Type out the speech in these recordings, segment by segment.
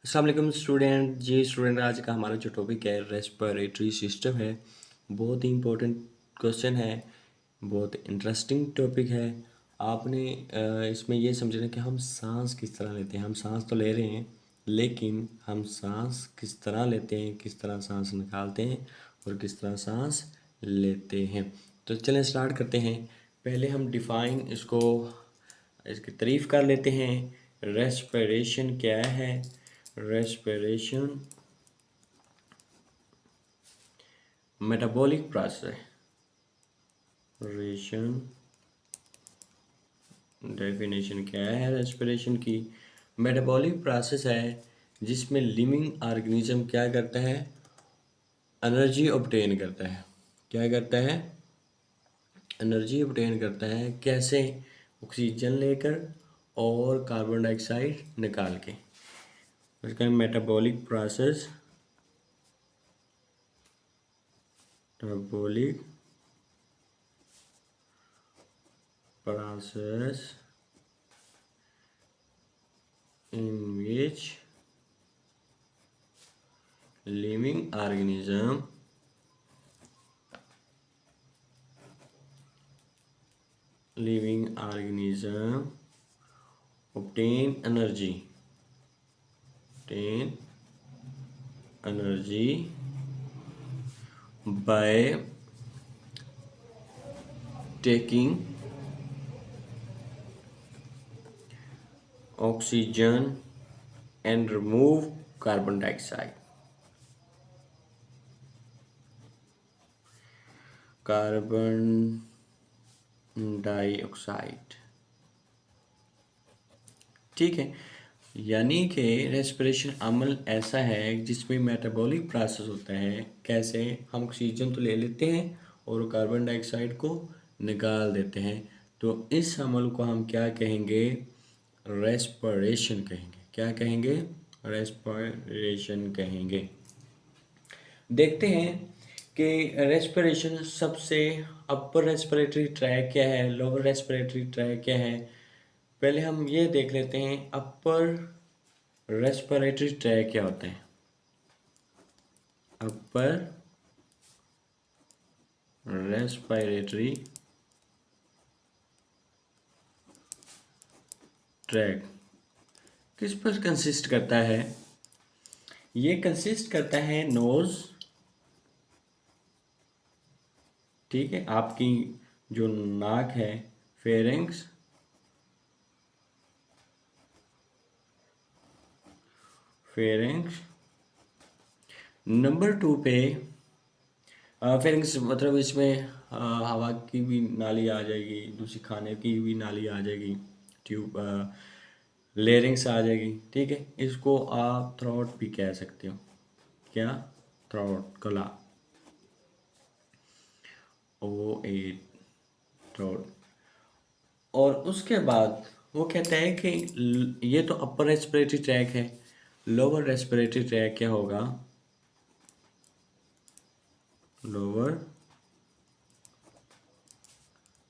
अस्सलाम वालेकुम स्टूडेंट। आज का हमारा जो टॉपिक है रेस्पिरेटरी सिस्टम है। बहुत ही इम्पोर्टेंट क्वेश्चन है, बहुत इंटरेस्टिंग टॉपिक है। आपने इसमें ये समझना कि हम सांस किस तरह लेते हैं। हम सांस तो ले रहे हैं, लेकिन हम सांस किस तरह लेते हैं, किस तरह सांस निकालते हैं और किस तरह सांस लेते हैं। तो चलें स्टार्ट करते हैं। पहले हम डिफ़ाइन इसकी तारीफ़ कर लेते हैं। रेस्पिरेशन क्या है? Respiration metabolic process. Ration definition क्या है रेस्पिरेशन की? मेटाबॉलिक प्रोसेस है जिसमें लिविंग ऑर्गेनिज्म क्या करता है? एनर्जी ऑब्टेन करता है। क्या करता है? एनर्जी ऑब्टेन करता है। कैसे? ऑक्सीजन लेकर और कार्बन डाइऑक्साइड निकाल के। उसका metabolic process, metabolic process in which living organism obtain energy by taking oxygen and remove carbon dioxide. ठीक है। यानी कि रेस्पिरेशन अमल ऐसा है जिसमें मेटाबॉलिक प्रोसेस होता है। कैसे? हम ऑक्सीजन तो ले लेते हैं और कार्बन डाइऑक्साइड को निकाल देते हैं। तो इस अमल को हम क्या कहेंगे? रेस्पिरेशन कहेंगे। क्या कहेंगे? रेस्पिरेशन कहेंगे। देखते हैं कि रेस्पिरेशन सबसे अपर रेस्पिरेटरी ट्रैक क्या है, लोअर रेस्पिरेटरी ट्रैक क्या है। पहले हम ये देख लेते हैं अपर रेस्पिरेटरी ट्रैक क्या होता है। अपर रेस्पिरेटरी ट्रैक किस पर कंसिस्ट करता है? ये कंसिस्ट करता है नोज। ठीक है, आपकी जो नाक है, फेरिंग्स, नंबर 2 पे फेरिंग्स मतलब इसमें हवा की भी नाली आ जाएगी, दूसरी खाने की भी नाली आ जाएगी, ट्यूब लेरिंग्स आ जाएगी। ठीक है, इसको आप थ्रोट भी कह सकते हो। क्या? थ्रोट, गला, O8 थ्रोट। और उसके बाद वो कहता है कि ये तो अपर रेस्पिरेटरी ट्रैक है। लोअर रेस्पिरेटरी ट्रैक क्या होगा? लोअर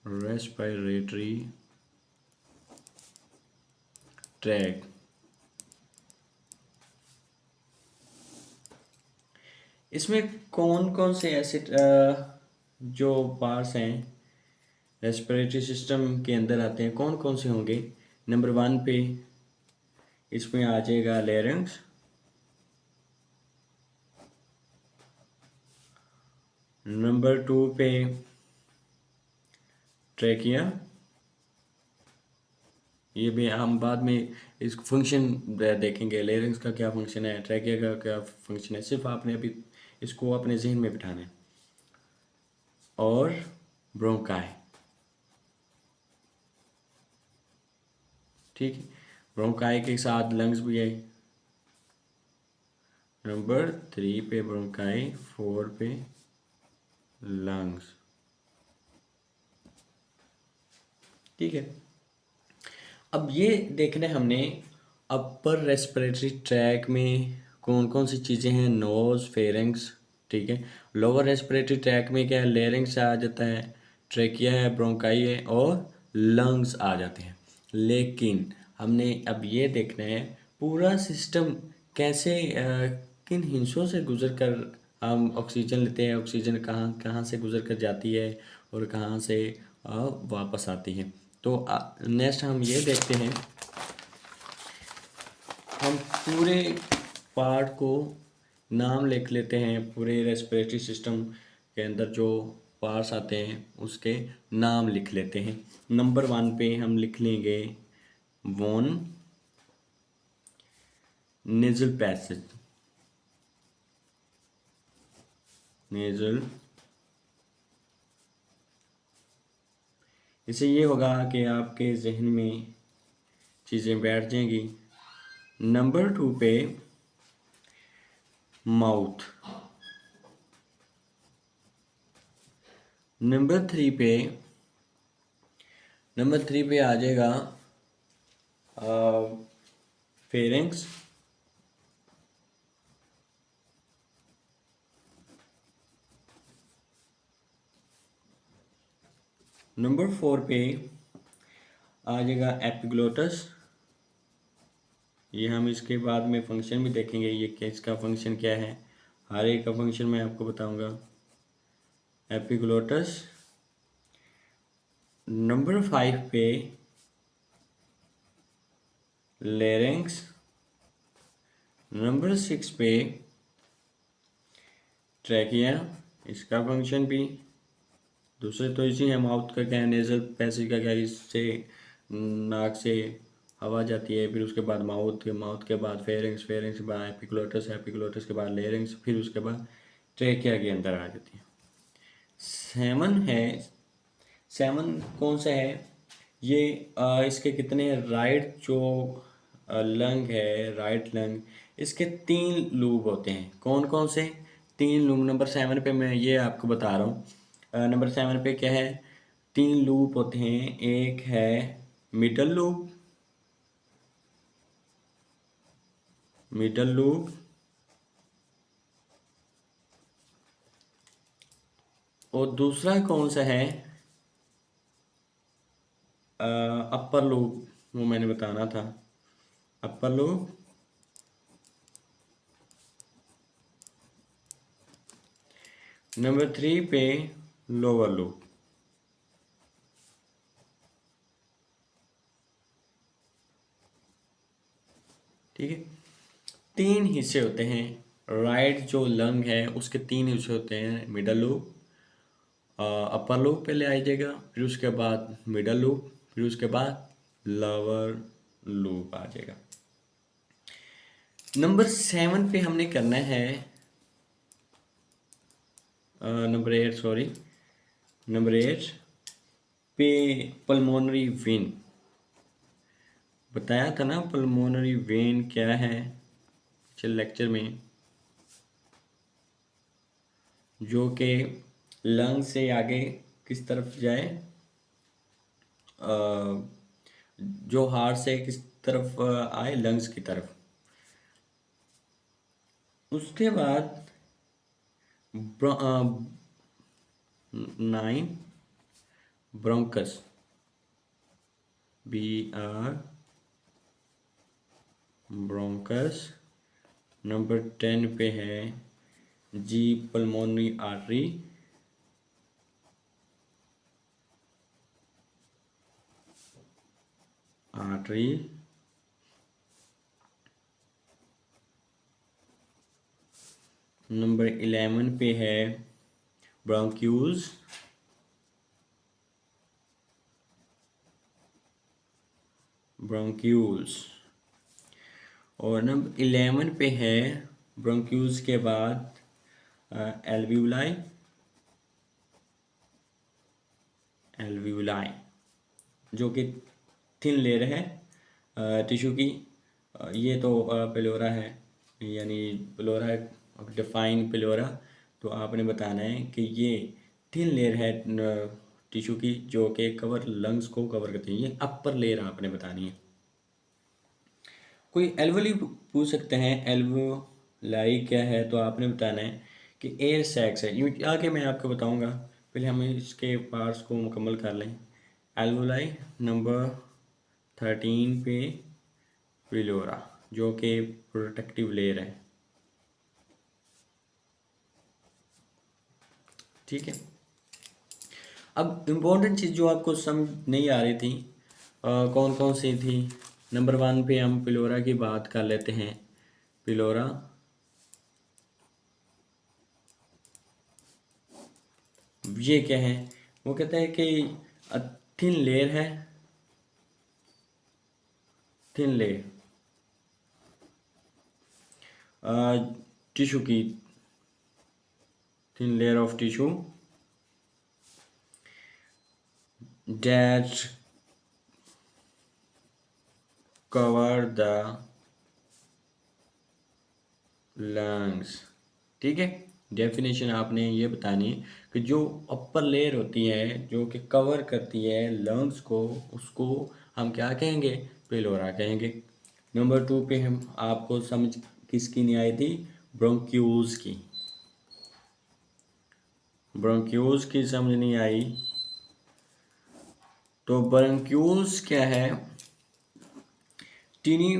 रेस्पिरेटरी ट्रैक इसमें कौन कौन से ऐसे जो पार्ट्स हैं रेस्पिरेटरी सिस्टम के अंदर आते हैं, कौन कौन से होंगे? नंबर 1 पे इसमें आ जाएगा लेरिंग्स। नंबर 2 पे ट्रैकिया। ये भी हम बाद में इस फंक्शन देखेंगे, लेरिंग्स का क्या फंक्शन है, ट्रैकिया का क्या फंक्शन है। सिर्फ आपने अभी इसको अपने जहन में बिठाना है। और ब्रोंकाई। ठीक है, ब्रोंकाई के साथ लंग्स भी है। नंबर 3 पे ब्रोंकाई, 4 पे लंग्स। ठीक है, अब ये देखना है हमने अपर रेस्पिरेटरी ट्रैक में कौन कौन सी चीज़ें हैं। Nose, pharynx. ठीक है, लोअर रेस्पिरेटरी ट्रैक में क्या है? लेरिंग्स आ जाता है, ट्रेकिया है, ब्रोंकाई है और लंग्स आ जाते हैं। लेकिन हमने अब ये देखना है पूरा सिस्टम कैसे किन हिस्सों से गुजर कर हम ऑक्सीजन लेते हैं, ऑक्सीजन कहाँ कहाँ से गुजर कर जाती है और कहाँ से वापस आती है। तो नेक्स्ट हम ये देखते हैं, हम पूरे पार्ट को नाम लिख लेते हैं, पूरे रेस्पिरेटरी सिस्टम के अंदर जो पार्ट्स आते हैं उसके नाम लिख लेते हैं। नंबर 1 पे हम लिख लेंगे वन नेजल पैसेज, नेजल। इससे ये होगा कि आपके जहन में चीज़ें बैठ जाएंगी। नंबर 2 पे माउथ। नंबर 3 पे आ जाएगा फेरेंक्स। नंबर 4 पे आ जाएगा एपिग्लोटस। ये हम इसके बाद में फंक्शन भी देखेंगे, ये इसका फंक्शन क्या है, हर एक का फंक्शन मैं आपको बताऊंगा। एपिग्लोटस। नंबर 5 पे लेरिंक्स। नंबर 6 पे ट्रैकिया, इसका फंक्शन भी दूसरे तो इसी है। माउथ का क्या है, नेजल पैसेज का क्या है, इससे नाक से हवा जाती है, फिर उसके बाद माउथ के बाद फेरिंग्स, फेरिंग्स के बाद एपिग्लोटस, एपिग्लोटस के बाद लेरिंग्स, फिर उसके बाद ट्रेकिया के अंदर आ जाती है। सेमन है, सेमन कौन सा है ये, इसके कितने राइट जो लंग है, राइट लंग, इसके 3 लूब होते हैं। कौन कौन से 3 लूब? नंबर 7 पे मैं ये आपको बता रहा हूँ। नंबर 7 पे क्या है, 3 लूप होते हैं। एक है मिडल लूप, मिडल लूप, और दूसरा कौन सा है, अपर लूप, वो मैंने बताना था, अपर लूप। नंबर 3 पे लोअर लूप। ठीक है, 3 हिस्से होते हैं। राइट जो लंग है उसके 3 हिस्से होते हैं। मिडल लूप, अपर लूप पहले आ जाएगा, फिर उसके बाद मिडल लूप, फिर उसके बाद लोअर लूप आ जाएगा। नंबर 7 पे हमने करना है, नंबर 8 सॉरी, नंबर 8 पे पल्मोनरी वेन। बताया था ना पल्मोनरी वेन क्या है पिछले लेक्चर में, जो कि लंग से आगे किस तरफ जाए, जो हार्ट से किस तरफ आए, लंग्स की तरफ। उसके बाद 9 ब्रोंकस, BR ब्रोंकस। नंबर 10 पे है G pulmonary artery. Artery. Number 11 पे है ब्रोंक्यूल्स। ब्रोंक्यूल्स। और नंबर 11 पे है ब्रोंक्यूल्स के बाद एल्वियोलाई। एल्वियोलाई जो कि थिन लेयर है टिश्यू की। ये तो पेलोरा है, यानी पेलोरा डिफाइन पेलोरा। तो आपने बताना है कि ये थिन लेयर है टिश्यू की, जो कि कवर लंग्स को कवर करती है। ये अपर लेयर आपने बतानी है। कोई एल्वोली पूछ सकते हैं, एल्वोलाई क्या है, तो आपने बताना है कि एयर सैक्स है। यूँ आगे मैं आपको बताऊंगा, पहले हम इसके पार्ट्स को मुकम्मल कर लें। एल्वोलाई नंबर 13 पे पेलोरा। जो कि प्रोटेक्टिव लेयर है। ठीक है, अब इम्पोर्टेंट चीज़ जो आपको समझ नहीं आ रही थी कौन कौन सी थी। नंबर 1 पे हम पिलोरा की बात कर लेते हैं। पिलोरा ये क्या है, वो कहता है कि थिन लेयर है, थिन लेयर टिश्यू की, thin layer of tissue that cover the lungs। ठीक है, डेफिनेशन आपने ये बतानी है कि जो अपर लेयर होती है जो कि कवर करती है लंग्स को, उसको हम क्या कहेंगे, पेलोरा कहेंगे। नंबर 2 पे हम आपको समझ किसकी नहीं आई थी, ब्रोंक्यूल्स की, ब्रोंक्यूल्स की समझ नहीं आई। तो ब्रोंक्यूल्स क्या है, tiny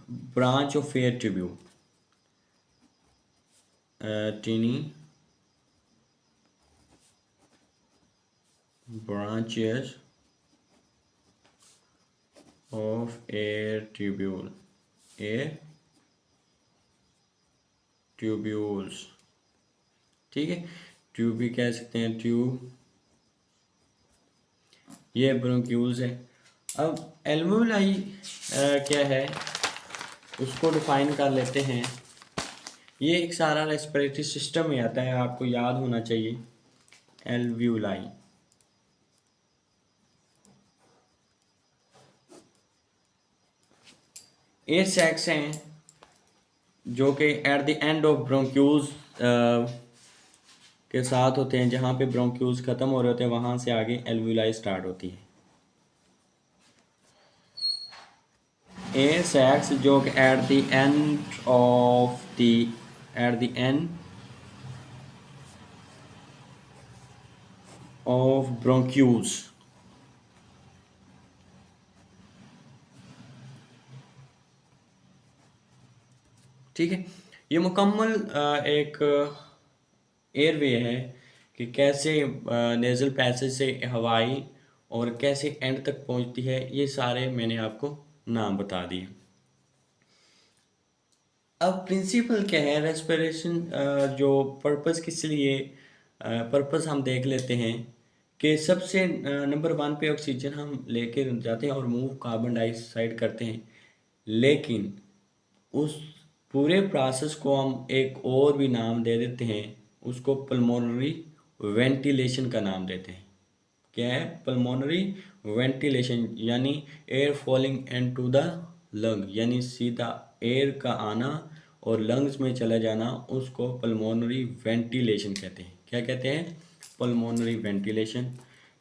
branch of air tubule, tiny branches of air tubule, air tubules। ठीक है, ट्यूब भी कह सकते हैं, ट्यूब, ये ब्रोंक्यूल्स है। अब एल्वुलाई क्या है, उसको डिफाइन कर लेते हैं। ये एक सारा रेस्पिरेटरी सिस्टम में आता है, आपको याद होना चाहिए। एल्वुलाई एयर सैक्स हैं जो कि at the end of bronchioles के साथ होते हैं, जहाँ पे ब्रोंक्यूल्स ख़त्म हो रहे होते हैं वहाँ से आगे एल्वुलाई स्टार्ट होती है। एयर सैक्स जो कि at the end of the, at the end of bronchioles, ठीक है। ये मुकम्मल एक एयरवे है कि कैसे नेज़ल पैसेज से हवाई और कैसे एंड तक पहुंचती है, ये सारे मैंने आपको नाम बता दिए। अब प्रिंसिपल क्या है रेस्पिरेशन, जो पर्पस किस लिए, पर्पस हम देख लेते हैं कि सबसे नंबर 1 पे ऑक्सीजन हम लेके जाते हैं और मूव कार्बन डाइऑक्साइड करते हैं, लेकिन उस पूरे प्रोसेस को हम एक और भी नाम दे देते हैं, उसको पल्मोनरी वेंटिलेशन का नाम देते हैं। क्या है, पल्मोनरी वेंटिलेशन, यानी air falling into the lung, यानी सीधा एयर का आना और लंग्स में चला जाना, उसको पल्मोनरी वेंटिलेशन कहते हैं। क्या कहते हैं, पल्मोनरी वेंटिलेशन।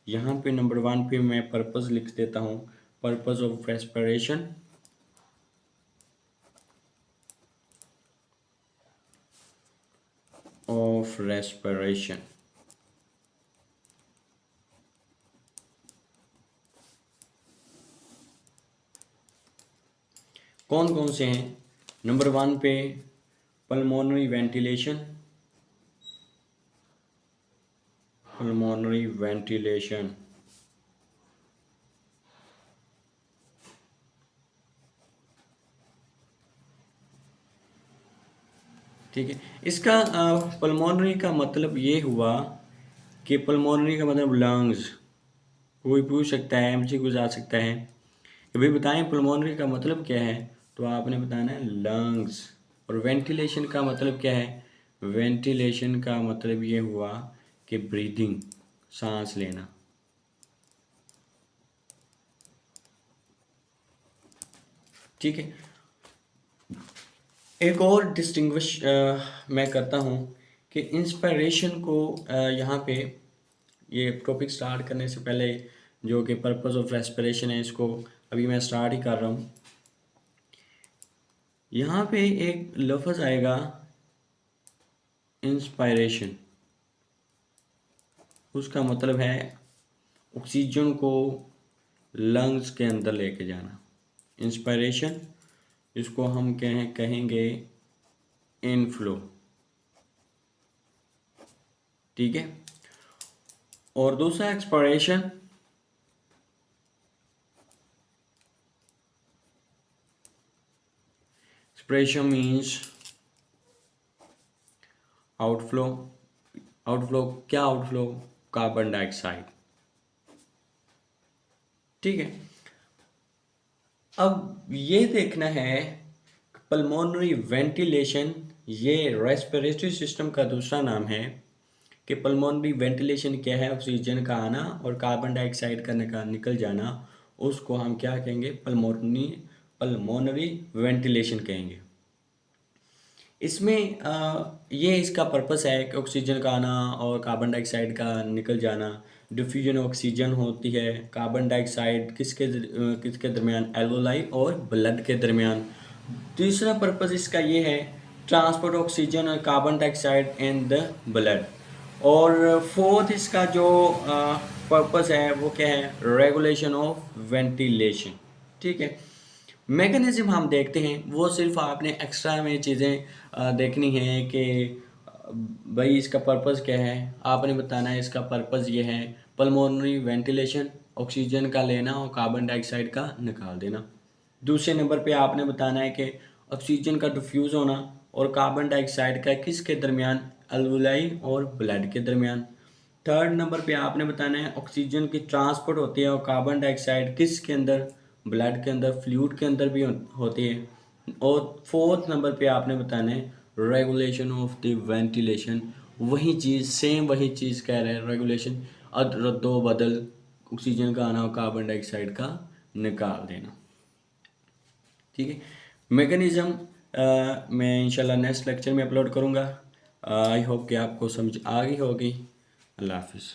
यहाँ पे नंबर 1 पे मैं पर्पस लिख देता हूँ, purpose of respiration, of respiration. कौन कौन से हैं, नंबर 1 पे पल्मोनरी वेंटिलेशन, पल्मोनरी वेंटिलेशन, ठीक है। इसका पल्मोनरी का मतलब ये हुआ कि पल्मोनरी का मतलब लंग्स। कोई पूछ सकता है, एमसीक्यू आ सकता है कि भाई बताएं पल्मोनरी का मतलब क्या है, तो आपने बताना है लंग्स। और वेंटिलेशन का मतलब क्या है, वेंटिलेशन का मतलब ये हुआ कि ब्रीदिंग, सांस लेना। ठीक है, एक और डिस्टिंग्विश मैं करता हूँ कि इंस्पिरेशन को यहाँ पे ये टॉपिक स्टार्ट करने से पहले जो कि पर्पस ऑफ रेस्पिरेशन है, इसको अभी मैं स्टार्ट ही कर रहा हूँ। यहाँ पे एक लफ्ज़ आएगा इंस्पायरेशन, उसका मतलब है ऑक्सीजन को लंग्स के अंदर लेके जाना। इंस्पायरेशन इसको हम कहेंगे इनफ्लो। ठीक है। और दूसरा expiration, expiration means outflow. Outflow क्या? Outflow carbon dioxide. ठीक है। अब ये देखना है पल्मोनरी वेंटिलेशन, ये रेस्पिरेटरी सिस्टम का दूसरा नाम है कि पल्मोनरी वेंटिलेशन क्या है? ऑक्सीजन का आना और कार्बन डाइऑक्साइड का निकल जाना, उसको हम क्या कहेंगे? पल्मोनरी वेंटिलेशन कहेंगे। इसमें ये इसका पर्पस है कि ऑक्सीजन का आना और कार्बन डाइऑक्साइड का निकल जाना। डिफ्यूजन ऑक्सीजन होती है, कार्बन डाइऑक्साइड किसके दरमियान? एल्वोलाई और ब्लड के दरमियान। तीसरा पर्पस इसका ये है ट्रांसपोर्ट ऑक्सीजन और carbon dioxide in the blood. और फोर्थ इसका जो पर्पस है वो क्या है? Regulation of ventilation. ठीक है। मैकेनिज्म हम देखते हैं, वो सिर्फ आपने एक्स्ट्रा में चीज़ें देखनी है कि भाई इसका पर्पस क्या है। आपने बताना है इसका पर्पस ये है पल्मोनरी वेंटिलेशन, ऑक्सीजन का लेना और कार्बन डाइऑक्साइड का निकाल देना। दूसरे नंबर पे आपने बताना है कि ऑक्सीजन का डिफ्यूज़ होना और कार्बन डाइऑक्साइड का किसके दरमियान? अल्वोलाई और ब्लड के दरमियान। थर्ड नंबर पे आपने बताना है ऑक्सीजन की ट्रांसपोर्ट होती है और कार्बन डाइऑक्साइड किसके अंदर? ब्लड के अंदर, फ्लूइड के अंदर भी होती है। और फोर्थ नंबर पे आपने बताना है रेगुलेशन ऑफ द वेंटिलेशन। वही चीज़, सेम वही चीज़ कह रहे हैं, रेगुलेशन, रद्दो बदल, ऑक्सीजन का आना और कार्बन डाइऑक्साइड का निकाल देना। ठीक है। मैकेनिज़्म मैं इंशाल्लाह नेक्स्ट लेक्चर में अपलोड करूँगा। आई होप कि आपको समझ आ गई होगी। अल्लाह हाफिज़।